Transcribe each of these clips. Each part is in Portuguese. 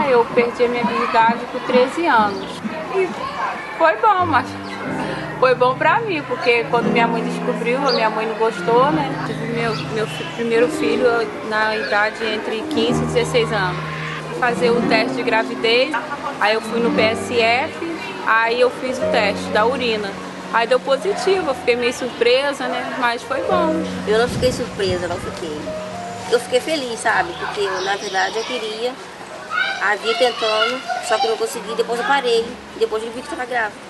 Eu perdi a minha virgindade com 13 anos e foi bom, mas foi bom pra mim, porque quando minha mãe descobriu, a minha mãe não gostou, né? Tive meu primeiro filho na idade entre 15 e 16 anos. Fazer o teste de gravidez, aí eu fui no PSF, aí eu fiz o teste da urina. Aí deu positivo, eu fiquei meio surpresa, né? Mas foi bom. Eu não fiquei surpresa, não fiquei. Eu fiquei feliz, sabe? Porque eu, na verdade, eu queria, havia tentando, só que não consegui, depois eu parei. Depois eu vi que estava grávida.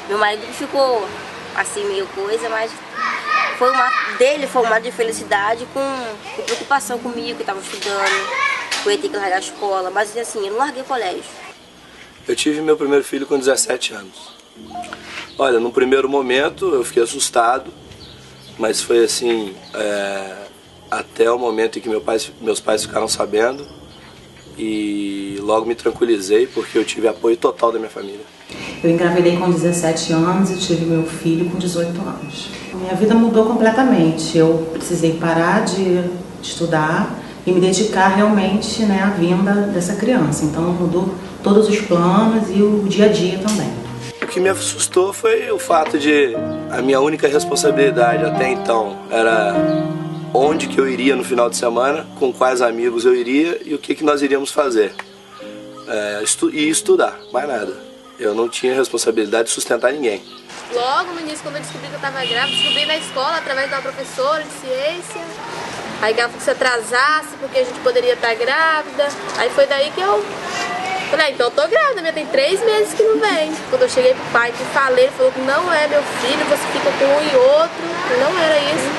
Meu marido ficou assim, meio coisa, mas foi uma de felicidade com preocupação comigo, que eu estava estudando, eu ia ter que largar a escola, mas assim, eu não larguei o colégio. Eu tive meu primeiro filho com 17 anos. Olha, no primeiro momento eu fiquei assustado, mas foi assim, até o momento em que meus pais ficaram sabendo, e logo me tranquilizei porque eu tive apoio total da minha família. Eu engravidei com 17 anos e tive meu filho com 18 anos. Minha vida mudou completamente. Eu precisei parar de estudar e me dedicar realmente, né, à vinda dessa criança. Então mudou todos os planos e o dia a dia também. O que me assustou foi o fato de a minha única responsabilidade até então era onde que eu iria no final de semana, com quais amigos eu iria e o que nós iríamos fazer. E estudar, mais nada. Eu não tinha responsabilidade de sustentar ninguém. Logo no início, quando eu descobri que eu estava grávida, descobri na escola, através de uma professora de ciência. Aí ela falou que se atrasasse, porque a gente poderia estar grávida. Aí foi daí que eu falei, então eu tô grávida, minha tem 3 meses que não vem. Quando eu cheguei pro pai que falei, ele falou que não é meu filho, você fica com um e outro. E não era isso.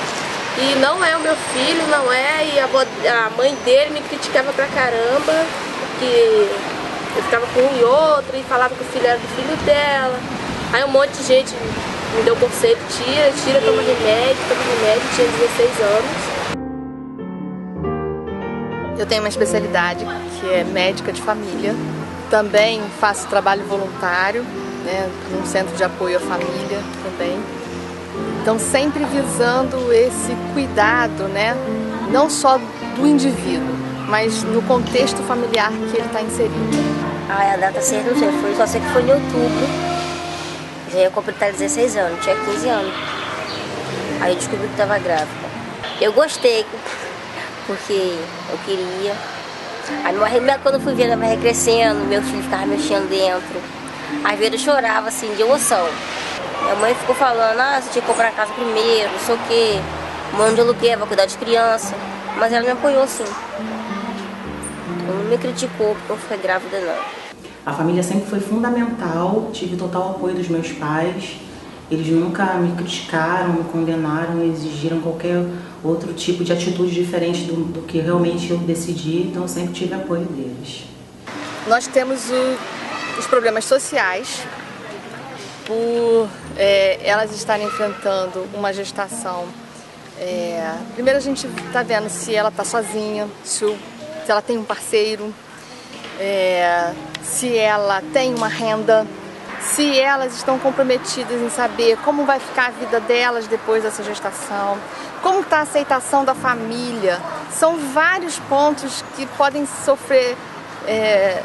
E não é o meu filho, não é. E a mãe dele me criticava pra caramba, que eu ficava com um e outro e falava que o filho era do filho dela. Aí um monte de gente me deu conselho, tira, toma remédio, tinha 16 anos. Eu tenho uma especialidade que é médica de família. Também faço trabalho voluntário, né, num centro de apoio à família também. Então sempre visando esse cuidado, né, não só do indivíduo, mas no contexto familiar que ele está inserido. A data certa não sei, só sei que foi em outubro. Já ia completar 16 anos, tinha 15 anos. Aí eu descobri que estava grávida. Eu gostei, porque eu queria. Aí quando eu fui ver ela vai crescendo, meu filho ficava mexendo dentro. Às vezes eu chorava assim, de emoção. Minha mãe ficou falando, você tinha que comprar a casa primeiro, não sei o quê. Mano de aluguel, vai cuidar de criança. Mas ela me apoiou sim. Ela não me criticou porque eu fiquei grávida não. A família sempre foi fundamental, tive total apoio dos meus pais. Eles nunca me criticaram, me condenaram, exigiram qualquer outro tipo de atitude diferente do que realmente eu decidi, então eu sempre tive apoio deles. Nós temos os problemas sociais, por elas estarem enfrentando uma gestação. Primeiro a gente está vendo se ela está sozinha, se ela tem um parceiro, se ela tem uma renda, se elas estão comprometidas em saber como vai ficar a vida delas depois dessa gestação, como está a aceitação da família. São vários pontos que podem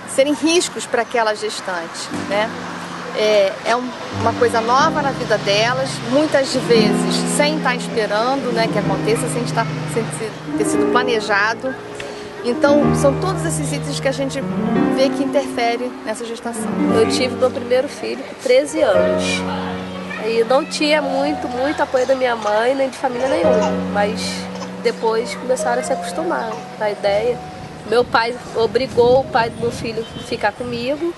serem riscos para aquela gestante, né? É uma coisa nova na vida delas, muitas vezes sem estar esperando, né, que aconteça, sem ter sido planejado. Então, são todos esses itens que a gente vê que interfere nessa gestação. Eu tive meu primeiro filho com 13 anos. E não tinha muito apoio da minha mãe, nem de família nenhuma. Mas depois começaram a se acostumar com a ideia. Meu pai obrigou o pai do meu filho a ficar comigo,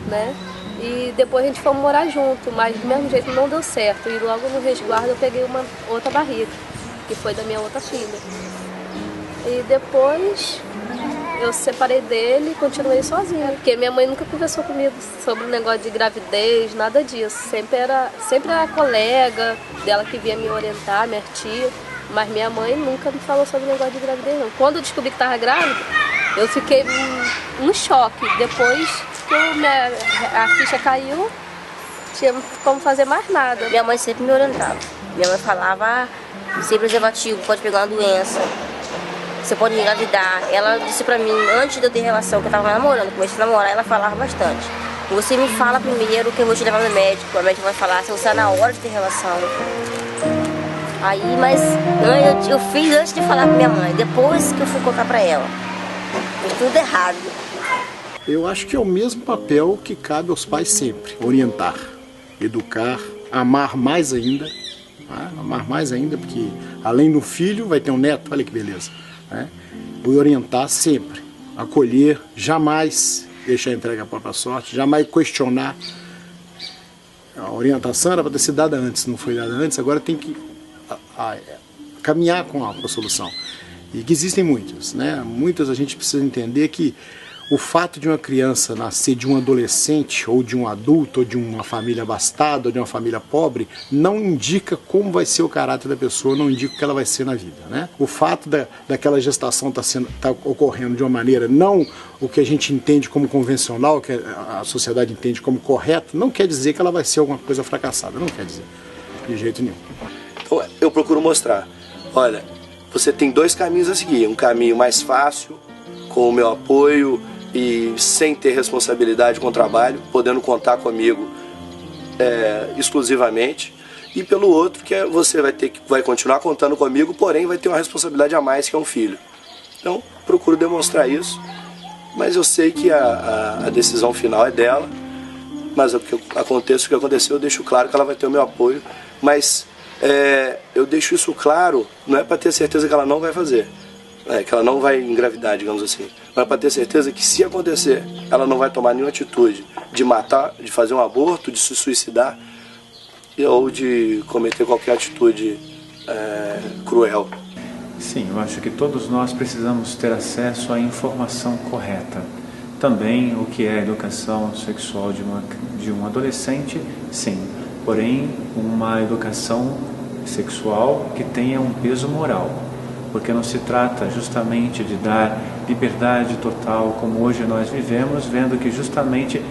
né? E depois a gente foi morar junto, mas do mesmo jeito não deu certo. E logo no resguardo eu peguei uma outra barriga, que foi da minha outra filha. E depois eu separei dele e continuei sozinha, porque minha mãe nunca conversou comigo sobre o negócio de gravidez, nada disso. Sempre era a colega dela que vinha me orientar, minha tia, mas minha mãe nunca me falou sobre o negócio de gravidez não. Quando eu descobri que estava grávida, Eu fiquei um choque. Depois que a ficha caiu, tinha como fazer mais nada. Minha mãe sempre me orientava. Minha mãe falava, sem preservativo, pode pegar uma doença, você pode engravidar. Ela disse pra mim, antes de eu ter relação, que eu tava namorando, comecei a namorar, ela falava bastante. Você me fala primeiro que eu vou te levar no médico. A médica vai falar se você está na hora de ter relação. Aí, mas eu fiz antes de falar com minha mãe, depois que eu fui contar pra ela. Fiz tudo errado. Eu acho que é o mesmo papel que cabe aos pais sempre. Orientar, educar, amar mais ainda. Né? Amar mais ainda, porque além do filho vai ter um neto, olha que beleza. Né? E orientar sempre, acolher, jamais deixar a entrega à própria sorte, jamais questionar. A orientação era para ter sido dada antes, não foi dada antes, agora tem que caminhar com a solução. E que existem muitas, né? Muitas a gente precisa entender que o fato de uma criança nascer de um adolescente, ou de um adulto, ou de uma família abastada, ou de uma família pobre, não indica como vai ser o caráter da pessoa, não indica o que ela vai ser na vida, né? O fato daquela gestação tá ocorrendo de uma maneira, não o que a gente entende como convencional, o que a sociedade entende como correto, não quer dizer que ela vai ser alguma coisa fracassada, não quer dizer, de jeito nenhum. Então, eu procuro mostrar, olha, você tem dois caminhos a seguir, um caminho mais fácil, com o meu apoio, e sem ter responsabilidade com o trabalho, podendo contar comigo exclusivamente, e pelo outro que você vai continuar contando comigo, porém vai ter uma responsabilidade a mais, que é um filho. Então procuro demonstrar isso, mas eu sei que a decisão final é dela, mas o que aconteceu, eu deixo claro que ela vai ter o meu apoio, mas eu deixo isso claro, não é para ter certeza que ela não vai fazer, que ela não vai engravidar, digamos assim, mas para ter certeza que se acontecer, ela não vai tomar nenhuma atitude de matar, de fazer um aborto, de se suicidar ou de cometer qualquer atitude cruel. Sim, eu acho que todos nós precisamos ter acesso à informação correta. Também o que é a educação sexual de um adolescente, sim, porém uma educação sexual que tenha um peso moral. Porque não se trata justamente de dar liberdade total, como hoje nós vivemos, vendo que justamente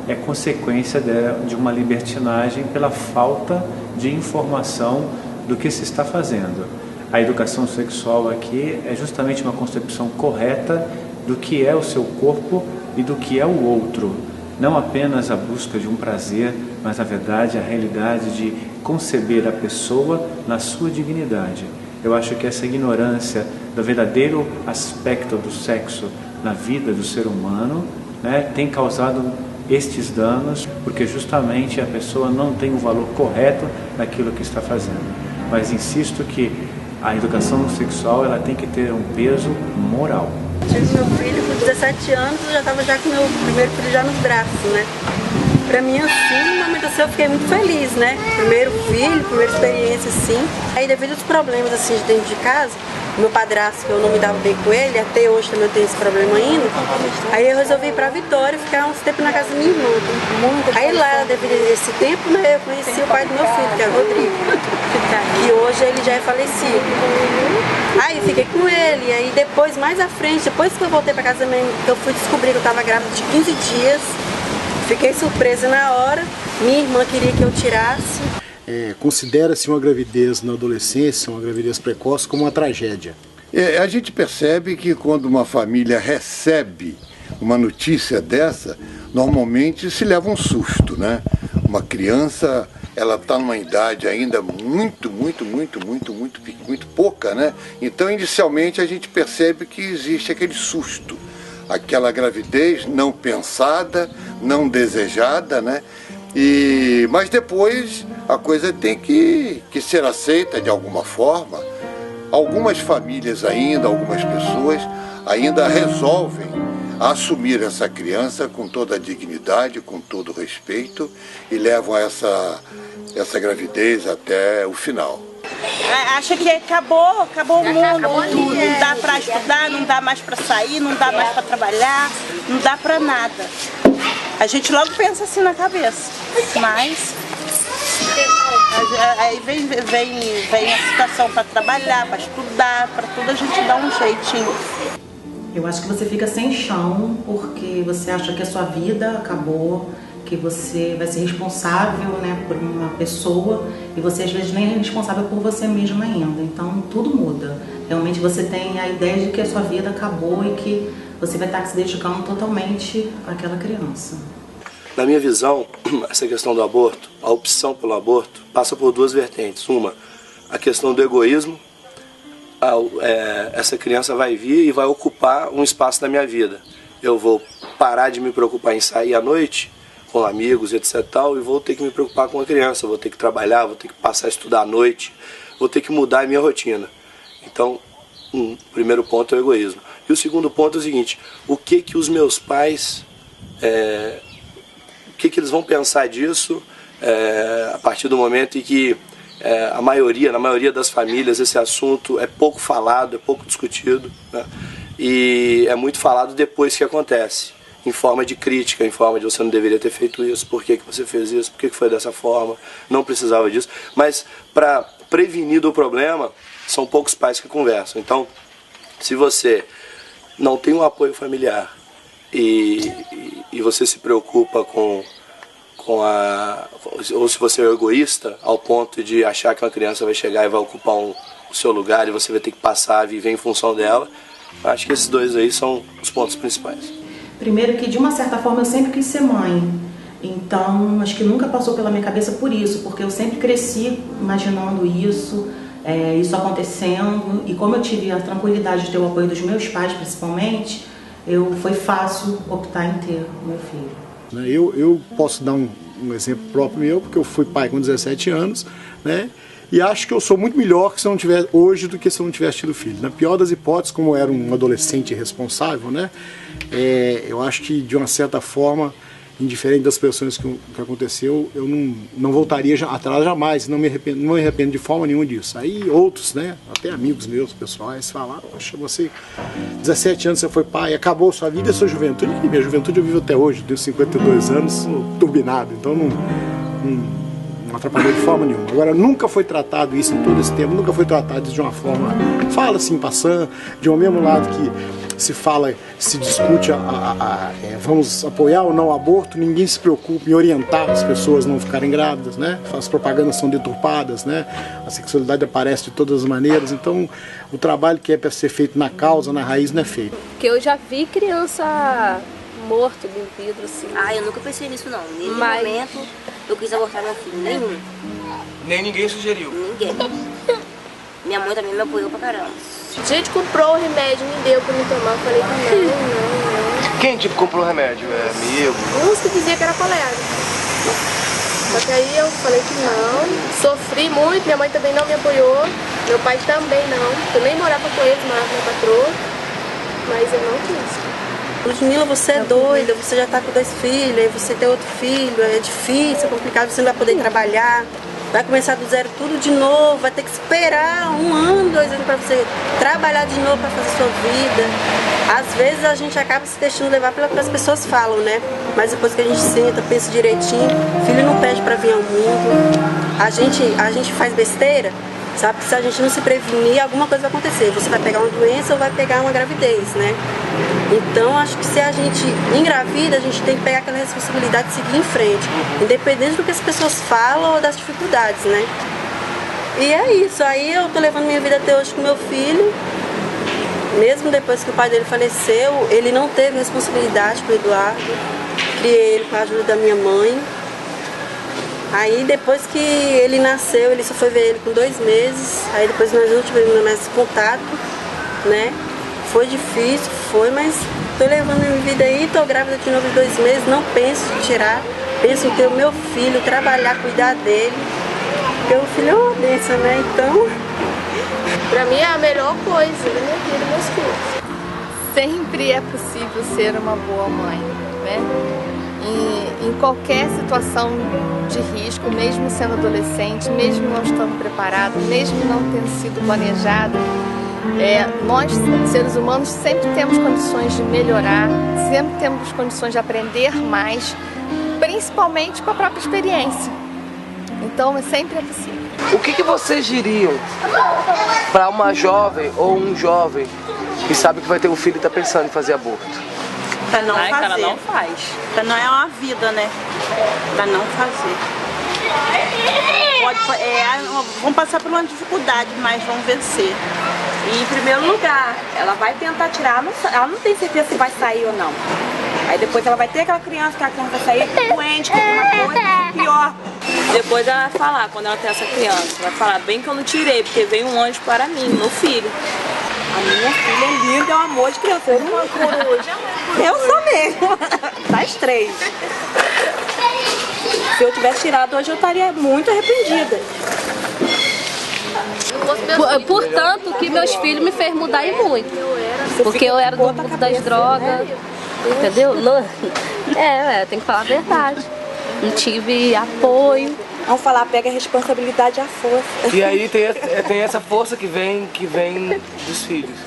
é consequência de uma libertinagem pela falta de informação do que se está fazendo. A educação sexual aqui é justamente uma concepção correta do que é o seu corpo e do que é o outro. Não apenas a busca de um prazer, mas na verdade a realidade de conceber a pessoa na sua dignidade. Eu acho que essa ignorância do verdadeiro aspecto do sexo na vida do ser humano, né, tem causado estes danos, porque justamente a pessoa não tem o valor correto naquilo que está fazendo. Mas insisto que a educação sexual ela tem que ter um peso moral. Tive meu filho com 17 anos, eu já estava com meu primeiro filho já nos braços, né? Pra mim, assim, no momento assim, eu fiquei muito feliz, né? Primeiro filho, primeira experiência, assim. Aí, devido aos problemas, assim, de dentro de casa, meu padrasto, que eu não me dava bem com ele, até hoje também eu tenho esse problema ainda. Aí eu resolvi ir pra Vitória, ficar uns tempos na casa da minha irmã. Aí lá, devido a esse tempo, né, eu conheci o pai do meu filho, que é o Rodrigo. E hoje ele já é falecido. Aí eu fiquei com ele, e aí depois, mais à frente, depois que eu voltei pra casa da minha irmã, eu fui descobrir que eu tava grávida de 15 dias. Fiquei surpresa na hora, minha irmã queria que eu tirasse. Considera-se uma gravidez na adolescência, uma gravidez precoce, como uma tragédia. A gente percebe que quando uma família recebe uma notícia dessa, normalmente se leva um susto, né? Uma criança, ela está numa idade ainda muito pouca, né? Então, inicialmente, a gente percebe que existe aquele susto, aquela gravidez não pensada, não desejada, né? Mas depois a coisa tem que ser aceita de alguma forma. Algumas famílias ainda, algumas pessoas ainda resolvem assumir essa criança com toda a dignidade, com todo o respeito e levam essa gravidez até o final. Acha que acabou o mundo, não dá para estudar, não dá mais para sair, não dá mais para trabalhar, não dá para nada. A gente logo pensa assim na cabeça, mas aí vem a situação para trabalhar, para estudar, para tudo a gente dá um jeitinho. Eu acho que você fica sem chão porque você acha que a sua vida acabou, que você vai ser responsável, né, por uma pessoa e você às vezes nem é responsável por você mesma ainda. Então tudo muda. Realmente você tem a ideia de que a sua vida acabou e que você vai estar se dedicando totalmente àquela criança. Na minha visão, essa questão do aborto, a opção pelo aborto, passa por duas vertentes. Uma, a questão do egoísmo. Essa criança vai vir e vai ocupar um espaço da minha vida. Eu vou parar de me preocupar em sair à noite com amigos, etc. e vou ter que me preocupar com a criança, vou ter que trabalhar, vou ter que passar a estudar à noite, vou ter que mudar a minha rotina. Então, o primeiro ponto é o egoísmo. E o segundo ponto é o seguinte, o que os meus pais, o que eles vão pensar disso a partir do momento em que na maioria das famílias esse assunto é pouco falado, é pouco discutido, né? E é muito falado depois que acontece, em forma de crítica, em forma de você não deveria ter feito isso, por que você fez isso, por que foi dessa forma, não precisava disso. Mas para prevenir do problema, são poucos pais que conversam. Então, se você não tem um apoio familiar e você se preocupa ou se você é egoísta ao ponto de achar que uma criança vai chegar e vai ocupar o seu lugar e você vai ter que passar a viver em função dela, acho que esses dois aí são os pontos principais. Primeiro que de uma certa forma eu sempre quis ser mãe, então acho que nunca passou pela minha cabeça por isso, porque eu sempre cresci imaginando isso acontecendo, e como eu tive a tranquilidade de ter o apoio dos meus pais principalmente, foi fácil optar em ter o meu filho. Eu posso dar um exemplo próprio meu, porque eu fui pai com 17 anos, né? E acho que eu sou muito melhor que se eu não tiver hoje do que se eu não tivesse tido filho. Na pior das hipóteses, como eu era um adolescente irresponsável, né? Eu acho que de uma certa forma, indiferente das pessoas que aconteceu, eu não voltaria atrás jamais, não me arrependo de forma nenhuma disso. Aí outros, né, até amigos meus, pessoais, falaram, poxa, você, 17 anos você foi pai, acabou sua vida e sua juventude, e minha juventude eu vivo até hoje, tenho 52 anos, sou turbinado, então não atrapalhou de forma nenhuma. Agora, nunca foi tratado isso em todo esse tempo, nunca foi tratado isso de uma forma, fala assim, passando, de um mesmo lado que se discute vamos apoiar ou não o aborto, ninguém se preocupa em orientar as pessoas a não ficarem grávidas, né? As propagandas são deturpadas, né? A sexualidade aparece de todas as maneiras, então o trabalho que é para ser feito na causa, na raiz, não é feito. Porque eu já vi criança morto no vidro, assim. Eu nunca pensei nisso não, nesse momento eu quis abortar meu filho, nenhum. Nem ninguém sugeriu? Ninguém. Minha mãe também me apoiou pra caramba. A gente comprou o remédio, me deu pra me tomar, eu falei que não. Quem tipo comprou o remédio? Amigo? Uns que diziam que era colega. Só que aí eu falei que não, sofri muito, minha mãe também não me apoiou, meu pai também não. Eu nem morava com eles, morava com a patroa, mas eu não quis. Ludmila, você é doida, você já tá com 2 filhos, aí você tem outro filho, é difícil, é complicado, você não vai poder trabalhar. Vai começar do zero tudo de novo, vai ter que esperar 1 ano, 2 anos para você trabalhar de novo para fazer sua vida. Às vezes a gente acaba se deixando levar pelo que as pessoas falam, né? Mas depois que a gente senta, pensa direitinho, filho não pede para vir ao mundo. A gente faz besteira, sabe? Que se a gente não se prevenir, alguma coisa vai acontecer. Você vai pegar uma doença ou vai pegar uma gravidez, né? Então, acho que se a gente engravida, a gente tem que pegar aquela responsabilidade de seguir em frente, independente do que as pessoas falam ou das dificuldades, né? E é isso, aí eu tô levando minha vida até hoje com meu filho, mesmo depois que o pai dele faleceu, ele não teve responsabilidade com o Eduardo, criei ele com a ajuda da minha mãe. Aí depois que ele nasceu, ele só foi ver ele com 2 meses, aí depois nós não tivemos mais contato, né? Foi difícil, mas tô levando minha vida aí, tô grávida de novo de 2 meses, não penso em tirar, penso em ter o meu filho, trabalhar, cuidar dele, porque o filho é uma bênção, né? Então, pra mim é a melhor coisa da minha vida, meus filhos. Sempre é possível ser uma boa mãe, né? Em qualquer situação de risco, mesmo sendo adolescente, mesmo não estando preparado, mesmo não tendo sido planejado, nós, seres humanos, sempre temos condições de melhorar, sempre temos condições de aprender mais, principalmente com a própria experiência. Então, sempre é possível. O que vocês diriam para uma jovem ou um jovem E sabe que vai ter um filho e tá pensando em fazer aborto. Pra não fazer. Ela não faz. Pra não é uma vida, né? Pra não fazer. Vão passar por uma dificuldade, mas vão vencer. E em primeiro lugar, ela vai tentar tirar, ela não tem certeza se vai sair ou não. Aí depois ela vai ter aquela criança vai sair doente, com alguma coisa, pior. Depois ela vai falar, quando ela tem essa criança, vai falar, bem que eu não tirei, porque veio um anjo para mim, meu filho. A minha filha é linda, é um amor de criança. Eu não coruja. Eu sou mesmo. Das 3. Se eu tivesse tirado hoje, eu estaria muito arrependida. Portanto, que meus filhos me fez mudar e muito. Porque eu era do mundo das drogas, entendeu? Tem que falar a verdade. Não tive apoio. Vamos falar, pega a responsabilidade à força. E aí tem essa força que vem dos filhos.